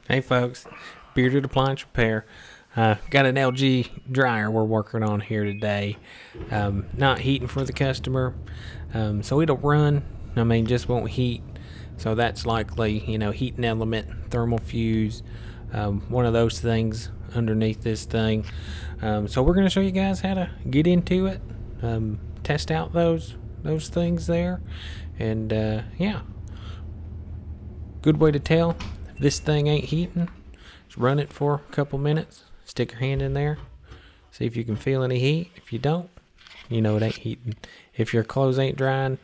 Hey folks, Bearded Appliance Repair. Got an LG dryer we're working on here today. Not heating for the customer, so it'll run. Just won't heat. So that's likely, heating element, thermal fuse, one of those things underneath this thing. So we're going to show you guys how to get into it, test out those things there, and yeah, good way to tell if this thing ain't heating. Just run it for a couple minutes. Stick your hand in there. See if you can feel any heat. If you don't, you know it ain't heating. If your clothes ain't drying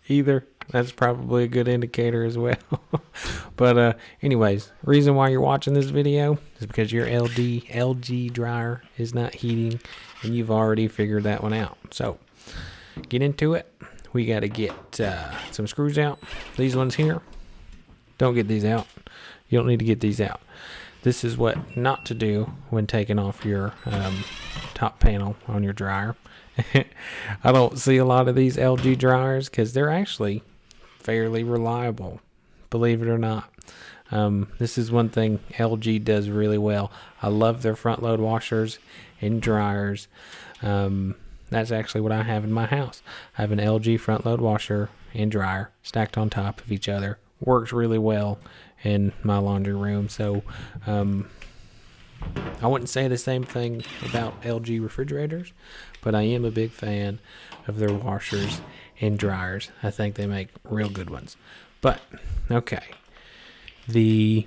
either, that's probably a good indicator as well. But anyways, reason why you're watching this video is because your LG dryer is not heating, and you've already figured that one out. So get into it. We got to get some screws out. These ones here, don't get these out. You don't need to get these out. This is what not to do when taking off your top panel on your dryer. I don't see a lot of these LG dryers because they're actually fairly reliable, believe it or not. This is one thing LG does really well. I love their front load washers and dryers. That's actually what I have in my house. I have an LG front load washer and dryer stacked on top of each other. Works really well in my laundry room. So I wouldn't say the same thing about LG refrigerators, but I am a big fan of their washers and dryers. I think they make real good ones. But okay, the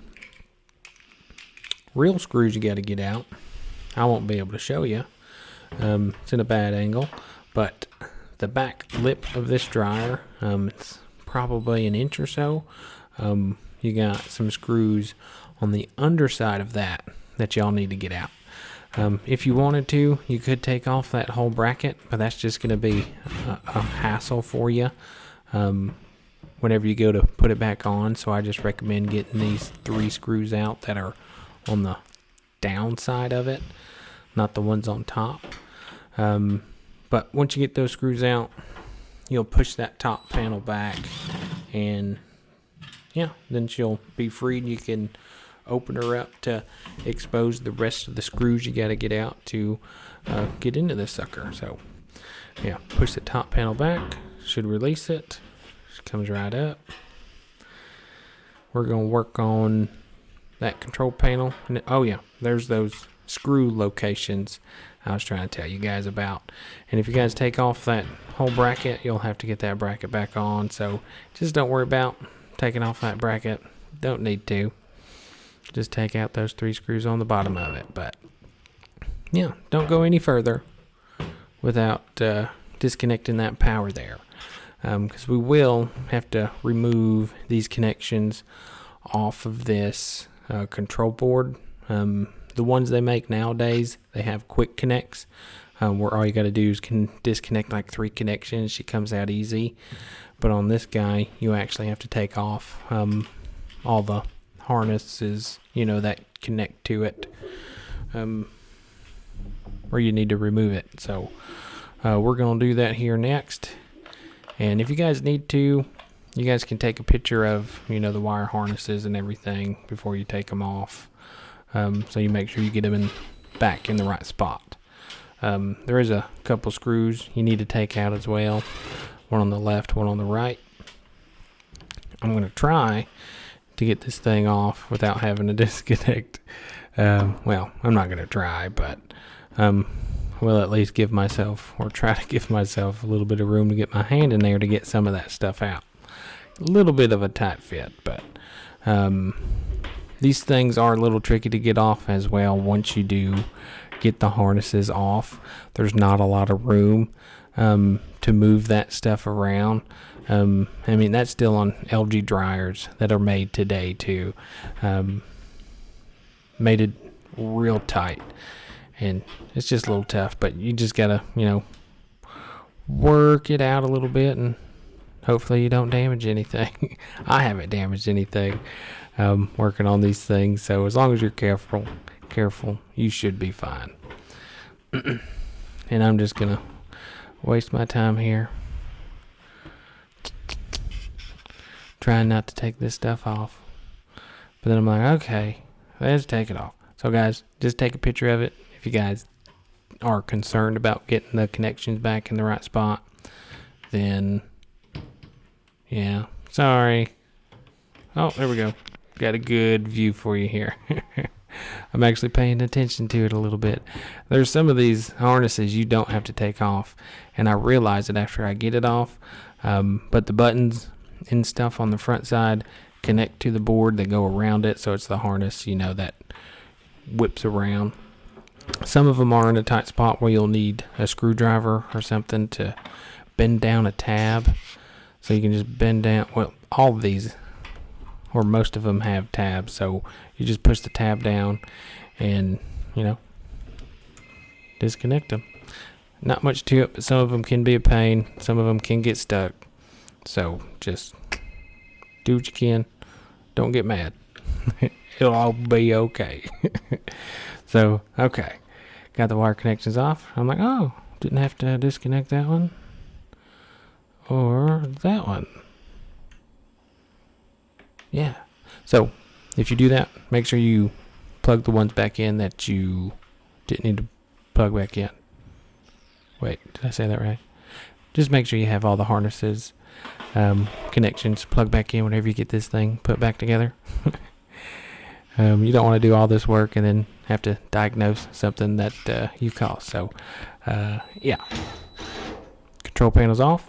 real screws you got to get out, I won't be able to show you. It's in a bad angle, but the back lip of this dryer, it's probably an inch or so. You got some screws on the underside of that y'all need to get out. If you wanted to, you could take off that whole bracket, but that's just going to be a hassle for you whenever you go to put it back on. So I just recommend getting these 3 screws out that are on the downside of it, not the ones on top. But once you get those screws out, you'll push that top panel back, and yeah, then she'll be free, and you can open her up to expose the rest of the screws you got to get out to get into this sucker. So yeah, push the top panel back, should release it. It comes right up. We're going to work on that control panel. And oh yeah, there's those screw locations I was trying to tell you guys about. And if you guys take off that whole bracket, you'll have to get that bracket back on. So just don't worry about taking off that bracket. Don't need to. Just take out those 3 screws on the bottom of it. But yeah, don't go any further without disconnecting that power there, because we will have to remove these connections off of this control board. The ones they make nowadays, they have quick connects, where all you got to do is disconnect like 3 connections. She comes out easy. But on this guy, you actually have to take off all the harnesses, that connect to it, or you need to remove it. So we're going to do that here next. And if you guys need to, you guys can take a picture of, the wire harnesses and everything before you take them off. So you make sure you get them back in the right spot. There is a couple screws you need to take out as well. One on the left, one on the right. I'm going to try to get this thing off without having to disconnect. Well, I'm not going to try, but we'll at least try to give myself a little bit of room to get my hand in there to get some of that stuff out. A little bit of a tight fit, but these things are a little tricky to get off as well. Once you do get the harnesses off, there's not a lot of room to move that stuff around. That's still on LG dryers that are made today too. Made it real tight, and it's just a little tough, but you just gotta, work it out a little bit, and hopefully you don't damage anything. I haven't damaged anything working on these things, so as long as you're careful, you should be fine. And I'm just gonna waste my time here trying not to take this stuff off. But then I'm like, okay, let's take it off. So guys, just take a picture of it if you guys are concerned about getting the connections back in the right spot. Then, yeah, sorry. Oh, there we go. Got a good view for you here. I'm actually paying attention to it a little bit. There's some of these harnesses you don't have to take off, and I realize it after I get it off. But the buttons and stuff on the front side connect to the board. They go around it, so it's the harness, that whips around. Some of them are in a tight spot where you'll need a screwdriver or something to bend down a tab. So you can just bend down. Well, all of these, or most of them, have tabs. So you just push the tab down and, disconnect them. Not much to it, but some of them can be a pain. Some of them can get stuck. So just do what you can. Don't get mad. It'll all be okay. So, okay. Got the wire connections off. I'm like, oh, didn't have to disconnect that one. Or that one. Yeah. So, if you do that, make sure you plug the ones back in that you didn't need to plug back in. Wait, did I say that right? Just make sure you have all the harnesses, connections plugged back in whenever you get this thing put back together. You don't want to do all this work and then have to diagnose something that you caused. So, yeah. Control panel's off.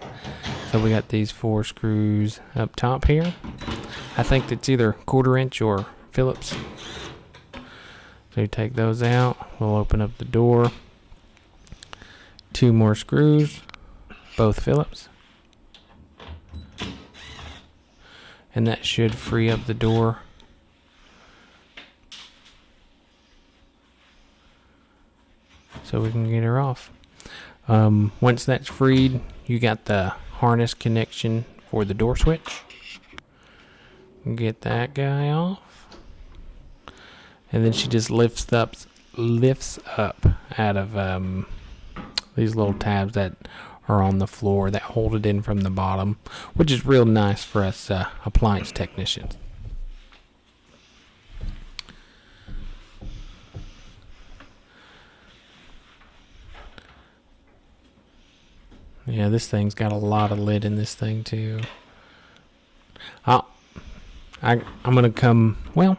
So we got these 4 screws up top here. I think it's either 1/4 inch or Phillips. So you take those out. We'll open up the door. 2 more screws, both Phillips. And that should free up the door. So we can get her off. Once that's freed, you got the harness connection for the door switch. Get that guy off. And then she just lifts up out of these little tabs that are on the floor that hold it in from the bottom, which is real nice for us appliance technicians. Yeah, this thing's got a lot of lid in this thing too. I'm gonna come. Well,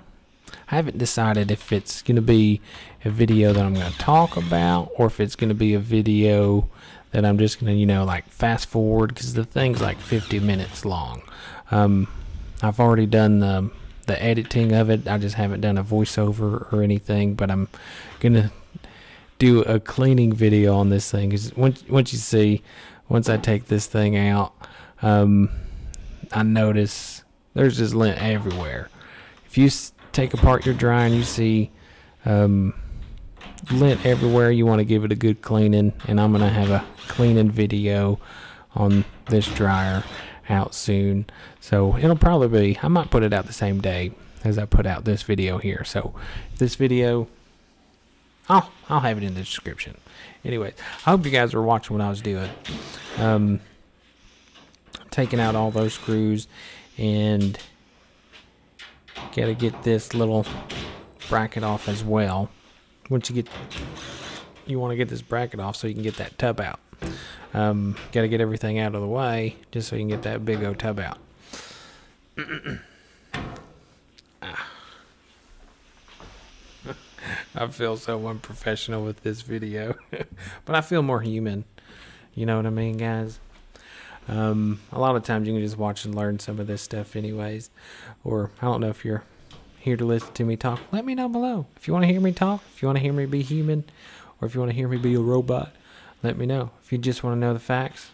I haven't decided if it's gonna be a video that I'm gonna talk about, or if it's gonna be a video that I'm just gonna, like fast forward, because the thing's like 50 minutes long. I've already done the editing of it. I just haven't done a voiceover or anything, but I'm gonna do a cleaning video on this thing. Because once I take this thing out, I notice there's just lint everywhere. If you take apart your dryer and you see lint everywhere, you want to give it a good cleaning. And I'm going to have a cleaning video on this dryer out soon. So it'll probably be, I might put it out the same day as I put out this video here. So this video, I'll have it in the description. Anyways, I hope you guys were watching what I was doing. Taking out all those screws, and got to get this little bracket off as well. You want to get this bracket off so you can get that tub out. Got to get everything out of the way just so you can get that big old tub out. I feel so unprofessional with this video, but I feel more human. You know what I mean, guys? A lot of times you can just watch and learn some of this stuff anyways. Or I don't know if you're here to listen to me talk. Let me know below. If you want to hear me talk, if you want to hear me be human, or if you want to hear me be a robot, let me know. If you just want to know the facts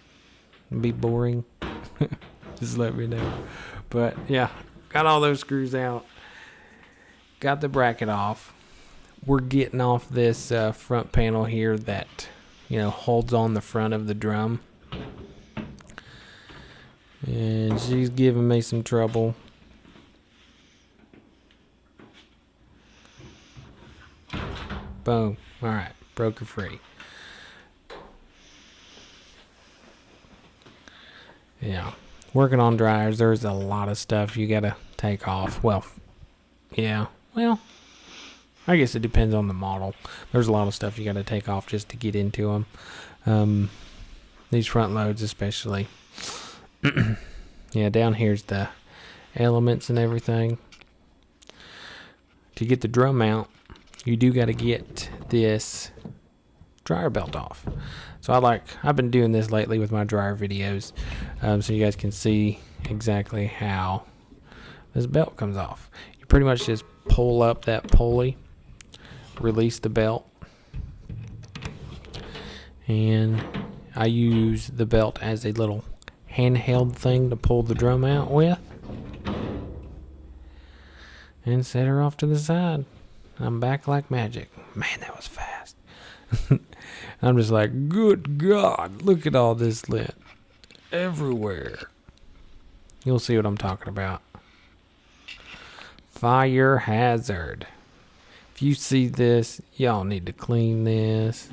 and be boring, just let me know. But yeah, got all those screws out. Got the bracket off. We're getting off this front panel here that, holds on the front of the drum. And she's giving me some trouble. Boom. All right. Broke her free. Yeah. Working on dryers, there's a lot of stuff you got to take off. Well, Yeah. Well, I guess it depends on the model. There's a lot of stuff you got to take off just to get into them. These front loads especially. Yeah, down here's the elements and everything. To get the drum mount, you do got to get this dryer belt off. So I've been doing this lately with my dryer videos, so you guys can see exactly how this belt comes off. You pretty much just pull up that pulley, release the belt, and I use the belt as a little handheld thing to pull the drum out with, and set her off to the side. I'm back like magic. Man, that was fast. I'm just like, good God, look at all this lint everywhere. You'll see what I'm talking about. Fire hazard. If you see this, y'all need to clean this.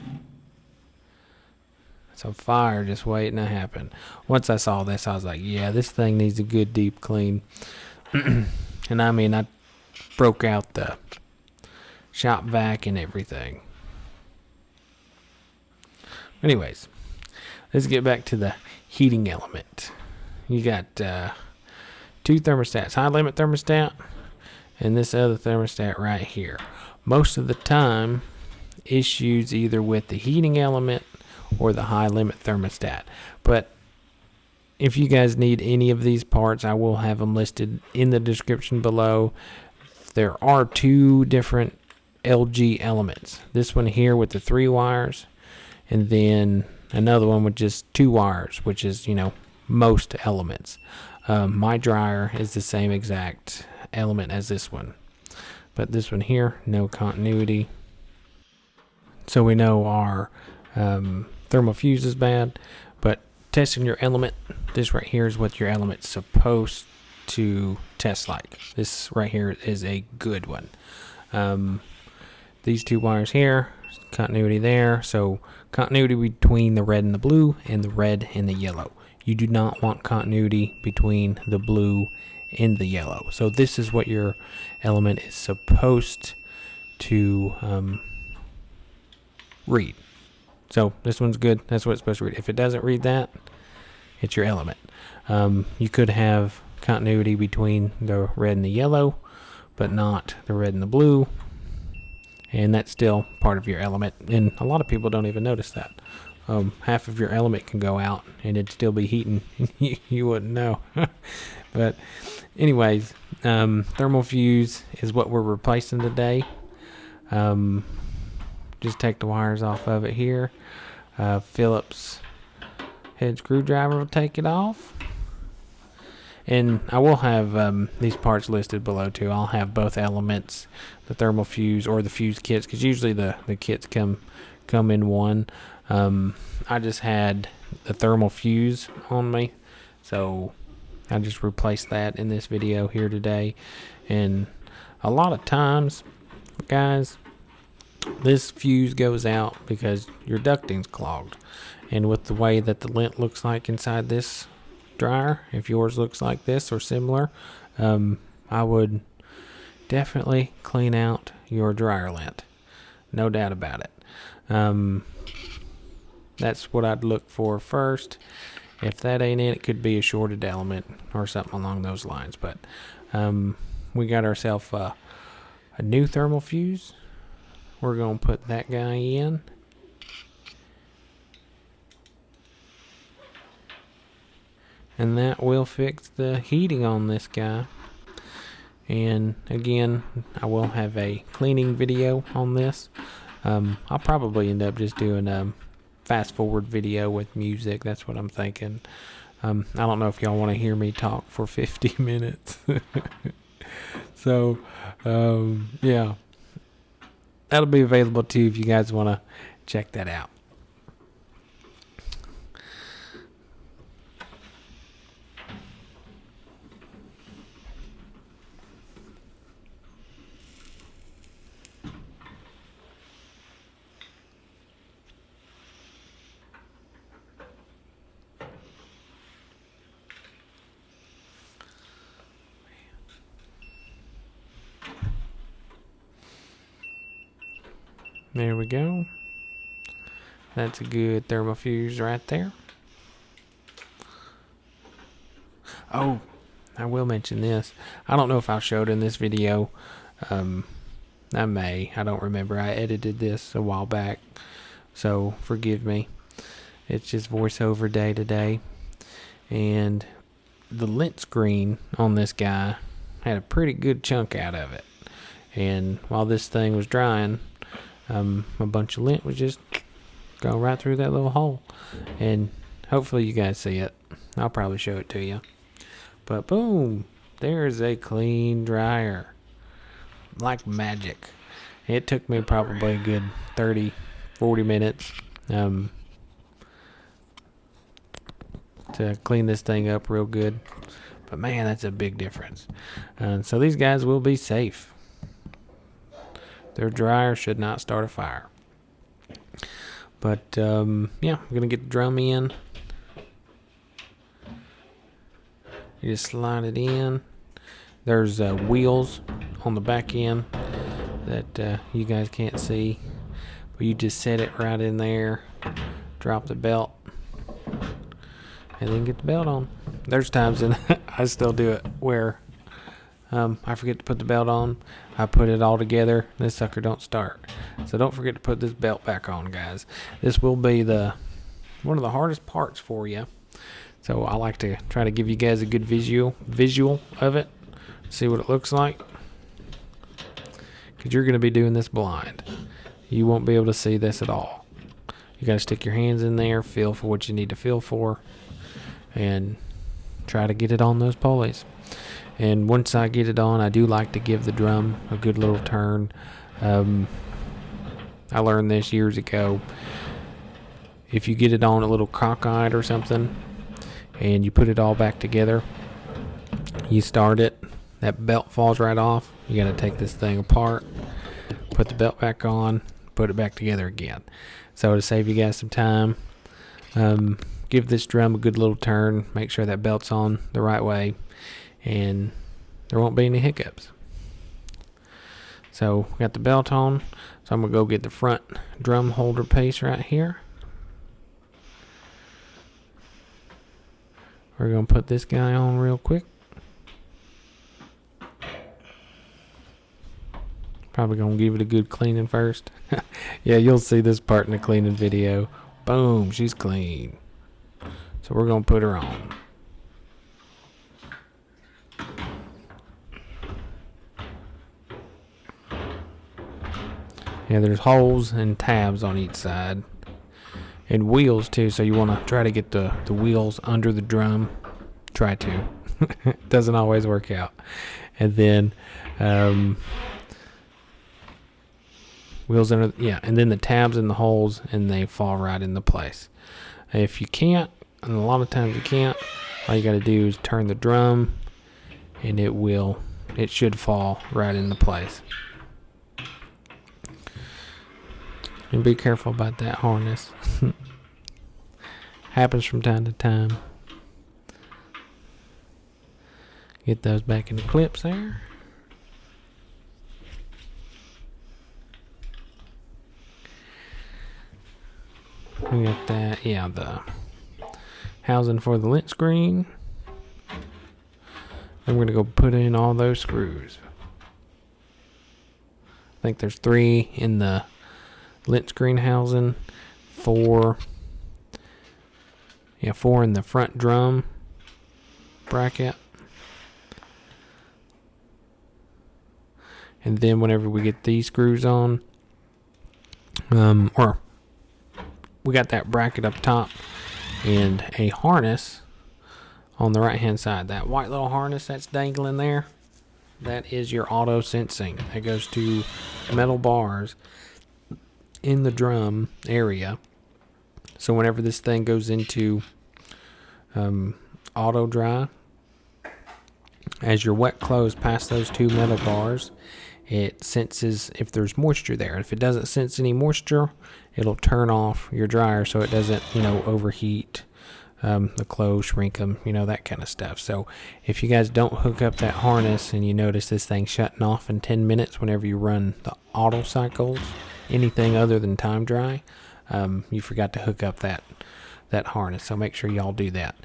So fire just waiting to happen. Once I saw this, I was like, yeah, this thing needs a good deep clean. And I mean, I broke out the shop vac and everything. Anyways, let's get back to the heating element. You got two thermostats, high limit thermostat and this other thermostat right here. Most of the time, issues either with the heating element or the high limit thermostat. But if you guys need any of these parts, I will have them listed in the description below. There are two different LG elements. This one here with the 3 wires, and then another one with just 2 wires, which is, most elements. My dryer is the same exact element as this one. But this one here, no continuity. So we know our thermal fuse is bad, but testing your element, this right here is what your element's supposed to test like. This right here is a good one. These 2 wires here, continuity there, so continuity between the red and the blue and the red and the yellow. You do not want continuity between the blue and the yellow. So this is what your element is supposed to read. So this one's good. That's what it's supposed to read. If it doesn't read that, it's your element. You could have continuity between the red and the yellow, but not the red and the blue. And that's still part of your element. And a lot of people don't even notice that. Half of your element can go out and it'd still be heating. You wouldn't know. But anyways, thermal fuse is what we're replacing today. Just take the wires off of it here. Phillips head screwdriver will take it off. And I will have these parts listed below too. I'll have both elements, the thermal fuse or the fuse kits, because usually the kits come in one. I just had the thermal fuse on me, so I just replaced that in this video here today. And a lot of times, guys, this fuse goes out because your ducting's clogged. And with the way that the lint looks like inside this dryer, if yours looks like this or similar, I would definitely clean out your dryer lint. No doubt about it. That's what I'd look for first. If that ain't it could be a shorted element or something along those lines. But we got ourselves a new thermal fuse. We're going to put that guy in. And that will fix the heating on this guy. And again, I will have a cleaning video on this. I'll probably end up just doing a fast forward video with music. That's what I'm thinking. I don't know if y'all want to hear me talk for 50 minutes. So, yeah. That'll be available too if you guys want to check that out. There we go. That's a good thermofuse right there. Oh, I will mention this. I don't know if I showed in this video. I may. I don't remember. I edited this a while back, so forgive me. It's just voiceover day to day. And the lint screen on this guy had a pretty good chunk out of it. And while this thing was drying, a bunch of lint was just going right through that little hole. And hopefully you guys see it. I'll probably show it to you. But boom, there's a clean dryer. Like magic. It took me probably a good 30, 40 minutes to clean this thing up real good. But man, that's a big difference. So these guys will be safe. Their dryer should not start a fire. But yeah, I'm going to get the drum in. You just slide it in. There's wheels on the back end that you guys can't see. But you just set it right in there. Drop the belt. And then get the belt on. There's times, and I still do it, where I forget to put the belt on. I put it all together. This sucker don't start. So don't forget to put this belt back on, guys. This will be one of the hardest parts for you. So I like to try to give you guys a good visual of it. See what it looks like. Because you're going to be doing this blind. You won't be able to see this at all. You got to stick your hands in there, feel for what you need to feel for, and try to get it on those pulleys. And once I get it on, I do like to give the drum a good little turn. I learned this years ago. If you get it on a little cockeyed or something, and you put it all back together, you start it, that belt falls right off. You got to take this thing apart, put the belt back on, put it back together again. So to save you guys some time, give this drum a good little turn, make sure that belt's on the right way, and there won't be any hiccups. So got the belt on, so I'm going to go get the front drum holder piece right here. We're going to put this guy on real quick. Probably going to give it a good cleaning first. Yeah, you'll see this part in the cleaning video. Boom, she's clean. So we're going to put her on. Yeah, there's holes and tabs on each side. And wheels too, so you want to try to get the wheels under the drum. Try to. It doesn't always work out. And then wheels under, and then the tabs in the holes, and they fall right into place. If you can't, and a lot of times you can't, all you got to do is turn the drum, and it should fall right into place. And be careful about that harness. Happens from time to time. Get those back in the clips there. We got that, the housing for the lint screen. Then we're going to go put in all those screws. I think there's 3 in the lint screen housing, 4 in the front drum bracket. And then whenever we get these screws on, or we got that bracket up top and a harness on the right hand side. That white little harness that's dangling there, that is your auto sensing. That goes to metal bars in the drum area. So whenever this thing goes into auto dry, as your wet clothes pass those 2 metal bars, it senses if there's moisture there. If it doesn't sense any moisture, it'll turn off your dryer so it doesn't, overheat the clothes, shrink them, that kind of stuff. So if you guys don't hook up that harness and you notice this thing shutting off in 10 minutes whenever you run the auto cycles, anything other than time dry, you forgot to hook up that harness. So make sure y'all do that.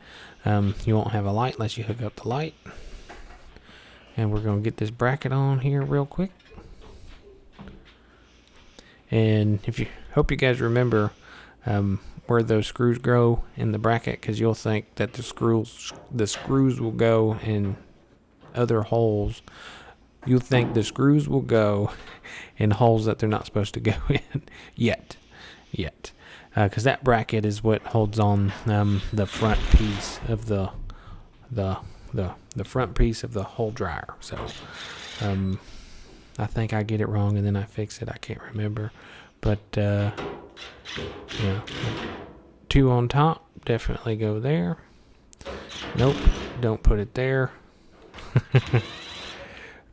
You won't have a light unless you hook up the light. And we're going to get this bracket on here real quick. And hope you guys remember where those screws go in the bracket, because you'll think that the screws will go in other holes. You'll think the screws will go in holes that they're not supposed to go in yet. Because that bracket is what holds on the front piece of the front piece of the whole dryer. So I think I get it wrong and then I fix it. I can't remember, but yeah, 2 on top definitely go there. Nope, don't put it there.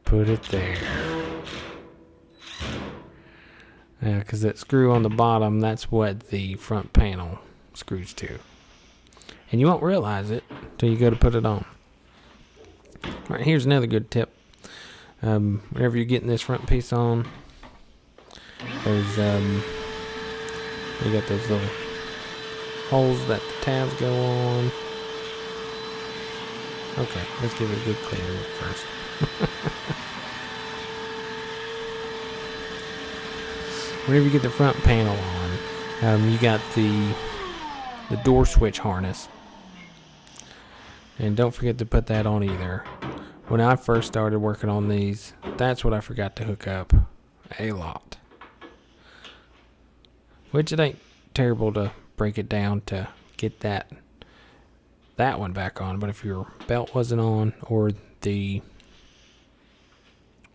Put it there. Yeah, because that screw on the bottom, that's what the front panel screws to. And you won't realize it until you go to put it on. All right, here's another good tip. Whenever you're getting this front piece on, there's you got those little holes that the tabs go on. Okay, let's give it a good cleaner first. Whenever you get the front panel on, you got the door switch harness. And don't forget to put that on either. When I first started working on these, that's what I forgot to hook up a lot. Which it ain't terrible to break it down to get that one back on. But if your belt wasn't on or the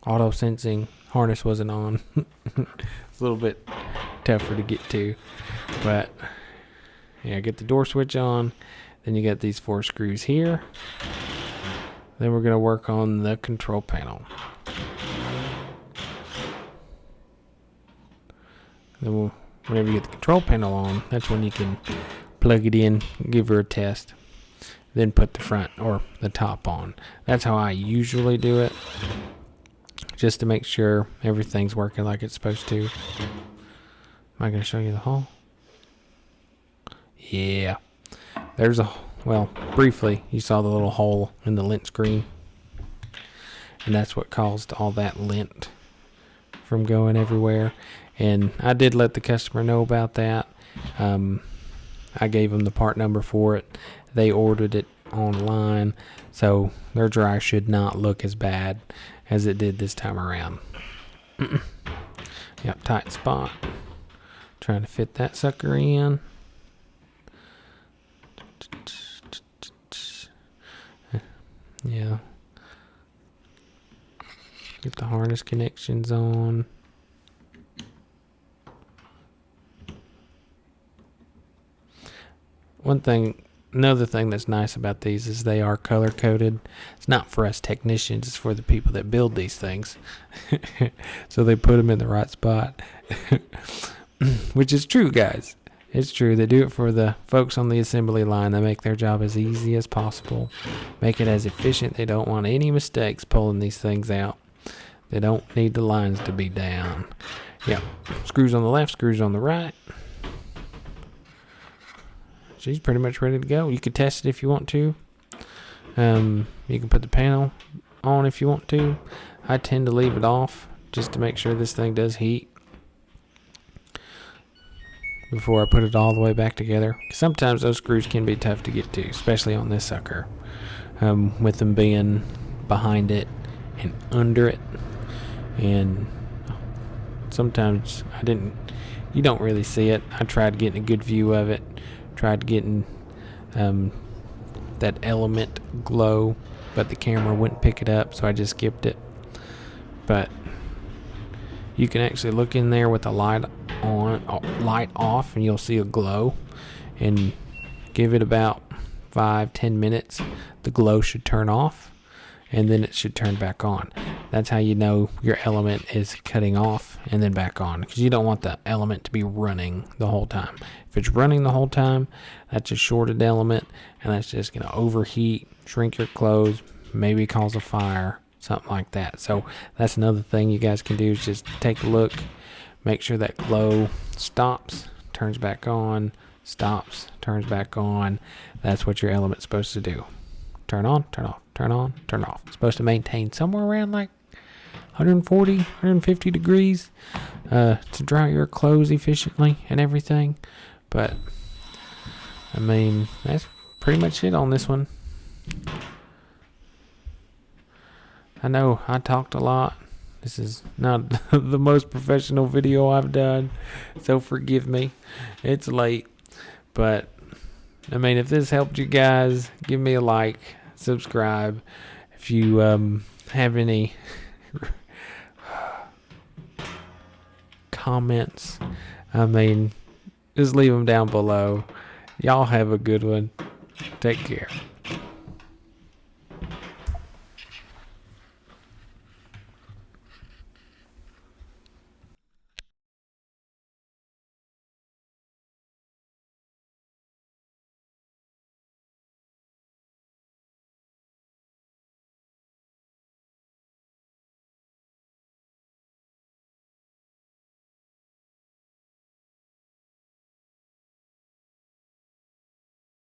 auto sensing harness wasn't on, it's a little bit tougher to get to. But yeah, get the door switch on. Then you got these 4 screws here. Then we're going to work on the control panel. Then whenever you get the control panel on, that's when you can plug it in, give her a test, then put the front or the top on. That's how I usually do it, just to make sure everything's working like it's supposed to. Am I going to show you the hole? Yeah. Briefly, you saw the little hole in the lint screen. And that's what caused all that lint from going everywhere. And I did let the customer know about that. I gave them the part number for it. They ordered it online. So their dryer should not look as bad as it did this time around. Yep, tight spot. Trying to fit that sucker in. Yeah. Get the harness connections on. Another thing that's nice about these is they are color coded. It's not for us technicians, it's for the people that build these things. So they put them in the right spot. Which is true, guys. It's true. They do it for the folks on the assembly line. They make their job as easy as possible. Make it as efficient. They don't want any mistakes pulling these things out. They don't need the lines to be down. Yep. Screws on the left, screws on the right. She's pretty much ready to go. You could test it if you want to. You can put the panel on if you want to. I tend to leave it off just to make sure this thing does heat before I put it all the way back together. Sometimes those screws can be tough to get to, especially on this sucker, with them being behind it and under it. And sometimes you don't really see it. I tried getting a good view of it, tried getting that element glow, but the camera wouldn't pick it up, so I just skipped it. But you can actually look in there with the light off, and you'll see a glow. And give it about 5-10 minutes, the glow should turn off, and then it should turn back on. That's how you know your element is cutting off and then back on, because you don't want the element to be running the whole time. If it's running the whole time, that's a shorted element, and that's just going to overheat, shrink your clothes, maybe cause a fire, something like that. So that's another thing you guys can do, is just take a look, make sure that glow stops, turns back on, stops, turns back on. That's what your element's supposed to do. Turn on, turn off, turn on, turn off. It's supposed to maintain somewhere around like 140, 150 degrees to dry your clothes efficiently and everything. But, I mean, that's pretty much it on this one. I know I talked a lot. This is not the most professional video I've done, so forgive me. It's late, but I mean, if this helped you guys, give me a like, subscribe. If you have any comments, I mean, just leave them down below. Y'all have a good one. Take care.